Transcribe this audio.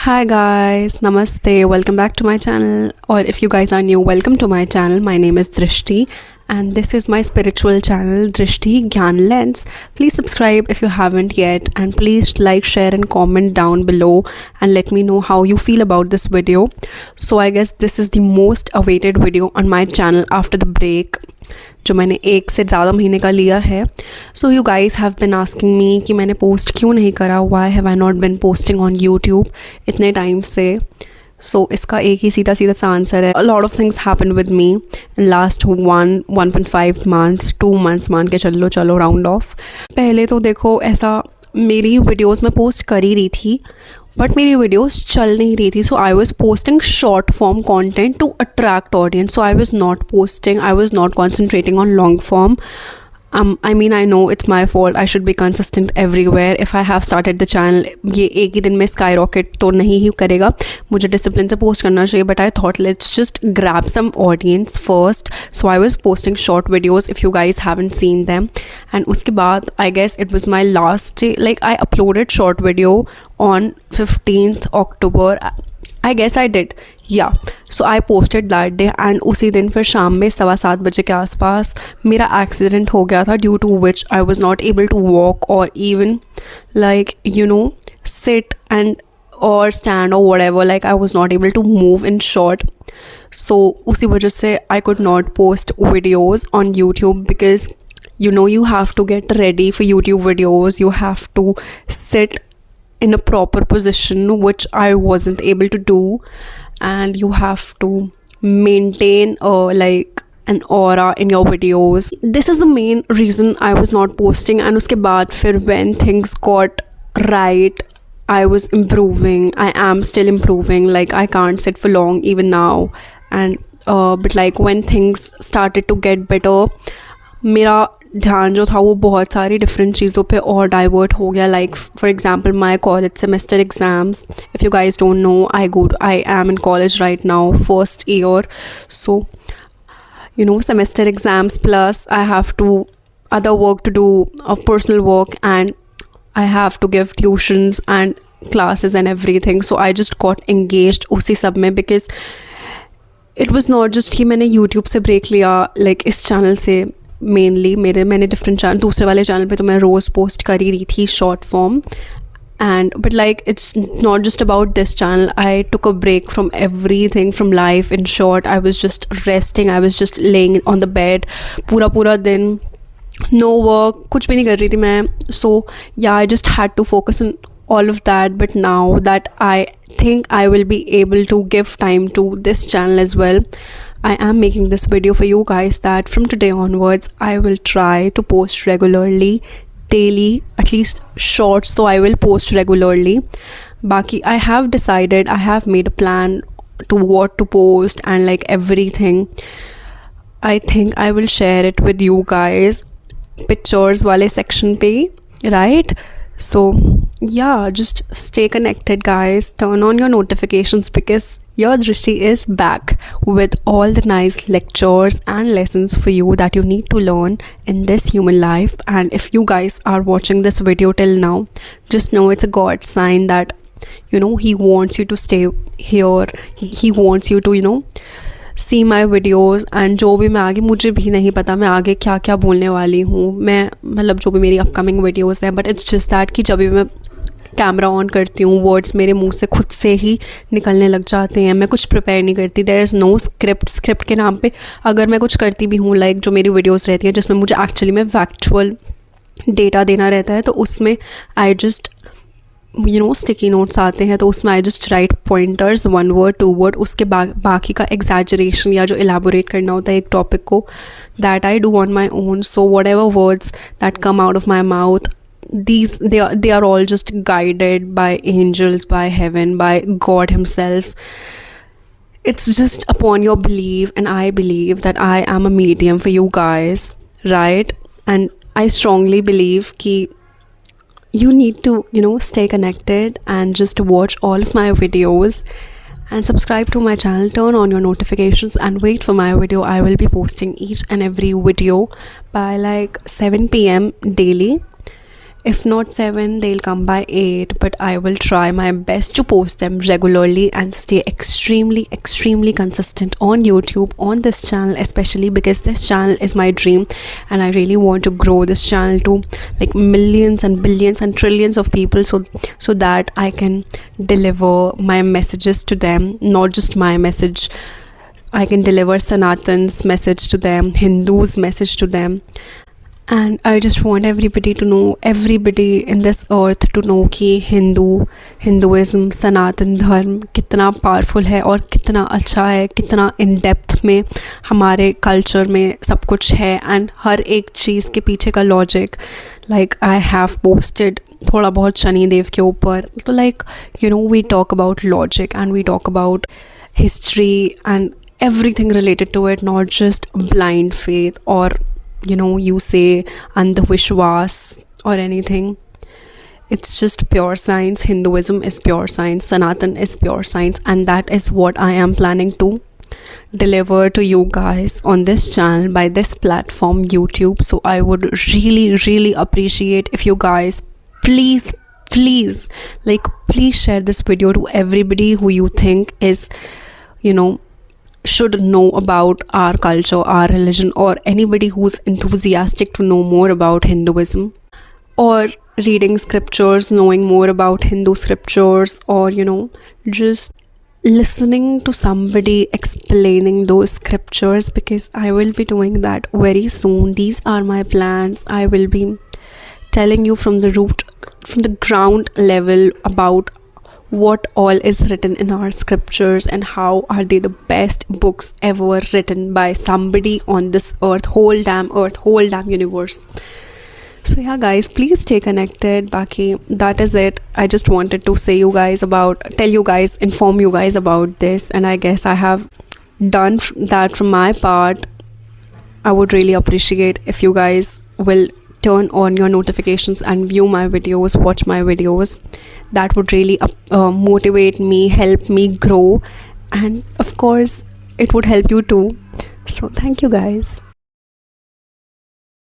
Hi guys, namaste, welcome back to my channel, or if you guys are new, welcome to my channel. My name is Drishti and this is my spiritual channel Drishti Gyan Lens. Please subscribe if you haven't yet, and please like, share and comment down below and let me know how you feel about this video. So I guess this is the most awaited video on my channel after the break जो मैंने एक से ज़्यादा महीने का लिया है. So you guys have been asking me कि मैंने पोस्ट क्यों नहीं करा, why have I not been posting on YouTube इतने टाइम से. सो इसका एक ही सीधा सा आंसर है, a lot of things happen with me in last 1.5 months 2 months मान के चलो राउंड ऑफ. पहले तो देखो ऐसा मेरी वीडियोस में पोस्ट कर ही रही थी बट मेरी वीडियोस चल नहीं रही थी. So I was posting short form content to attract audience. So I was not concentrating on long form. I mean, I know it's my fault. I should be consistent everywhere. If I have started the channel, ये एक ही दिन में skyrocket तो नहीं ही करेगा, मुझे discipline से post करना चाहिए. But I thought let's just grab some audience first. So I was posting short videos if you guys haven't seen them. And उसके बाद I guess it was my last day. Like I uploaded short video on 15th October. I guess I did. Yeah. So I posted that day and उसी दिन फिर शाम में 7:15 बजे के आसपास मेरा एक्सीडेंट हो गया था, due to which I was not able to walk or even like sit and or stand or whatever. Like I was not able to move, in short. So उसी वजह से I could not post videos on YouTube because you have to get ready for YouTube videos. You have to sit in a proper position, which I wasn't able to do, and you have to maintain like an aura in your videos. This is the main reason I was not posting. And uske baad fir when things got right, I was improving. I am still improving. Like I can't sit for long even now, and but like when things started to get better, मेरा ध्यान जो था वो बहुत सारी different चीज़ों पे और डाइवर्ट हो गया. Like for example my college semester exams. If you guys don't know, I am in college right now, first year. So semester exams plus I have to other work to do, personal work, and I have to give tuitions and classes and everything. So I just got engaged उसी सब में because it was not just कि मैंने YouTube से break लिया. like इस channel से mainly मैंने डिफरेंट चैनल, दूसरे वाले चैनल पे तो मैं रोज़ पोस्ट कर ही रही थी short form. And but like it's not just about this channel. I took a break from everything, from life. In short, I was just resting. I was just laying on the bed पूरा दिन, no work, कुछ भी नहीं कर रही थी मैं. So yeah, I just had to focus on all of that. But now that I think I will be able to give time to this channel as well, I am making this video for you guys that from today onwards I will try to post regularly, daily, at least shorts, so I will post regularly. Baki, I have decided, I have made a plan to what to post and like everything. I think I will share it with you guys pictures wale section pe, right? So yeah, just stay connected guys, turn on your notifications because your Drishti is back with all the nice lectures and lessons for you that you need to learn in this human life. And if you guys are watching this video till now, just know it's a God sign that he wants you to stay here. He wants you to see my videos. And जो भी मैं आगे, मुझे भी नहीं पता मैं आगे क्या क्या बोलने वाली हूँ, मैं मतलब जो भी मेरी अपकमिंग वीडियोस है, बट इट्स जस्ट दैट कि जब भी मैं कैमरा ऑन करती हूँ वर्ड्स मेरे मुंह से खुद से ही निकलने लग जाते हैं. मैं कुछ प्रिपेयर नहीं करती. देयर इज़ नो स्क्रिप्ट के नाम पे अगर मैं कुछ करती भी हूँ, लाइक जो मेरी वीडियोस रहती हैं जिसमें मुझे एक्चुअली में फैक्चुअल डेटा देना रहता है, तो उसमें आई जस्ट स्टिकी नोट्स आते हैं, तो उसमें I just right pointers, 1 word 2 word. उसके बाकी का एग्जैजरेशन या जो एलाबोरेट करना होता है एक टॉपिक को, that I do on my own. So what ever words that come out of my mouth, they are all just guided by angels, by heaven, by God himself. It's just upon your belief, and I believe that I am a medium for you guys, right? And I strongly believe ki you need to stay connected and just watch all of my videos and subscribe to my channel, turn on your notifications and wait for my video. I will be posting each and every video by like 7 PM daily. If not 7, they'll come by 8, but I will try my best to post them regularly and stay extremely consistent on YouTube, on this channel, especially because this channel is my dream, and I really want to grow this channel to like millions and billions and trillions of people, so that I can deliver my messages to them, not just my message. I can deliver Sanatan's message to them, Hindus' message to them. And I just want everybody to know, everybody in this earth to know कि Hinduism, सनातन धर्म कितना powerful है और कितना अच्छा है, कितना in depth में हमारे कल्चर में सब कुछ है, एंड हर एक चीज़ के पीछे का logic like I have posted थोड़ा बहुत शनिदेव के ऊपर. तो like you know we talk about logic and we talk about history and everything related to it, not just blind faith or you say andhvishwas or anything. It's just pure science. Hinduism is pure science, Sanatan is pure science, and that is what I am planning to deliver to you guys on this channel by this platform, YouTube. So I would really appreciate if you guys please share this video to everybody who you think is should know about our culture, our religion, or anybody who's enthusiastic to know more about Hinduism, or reading scriptures, knowing more about Hindu scriptures, or just listening to somebody explaining those scriptures, because I will be doing that very soon. These are my plans. I will be telling you from the ground level about what all is written in our scriptures and how are they the best books ever written by somebody on this whole damn universe. So yeah guys, please stay connected. Baki, that is it. I just wanted to inform you guys about this, and I guess I have done that from my part. I would really appreciate if you guys will turn on your notifications and view my videos, watch my videos. That would really motivate me, help me grow, and of course it would help you too. So thank you guys.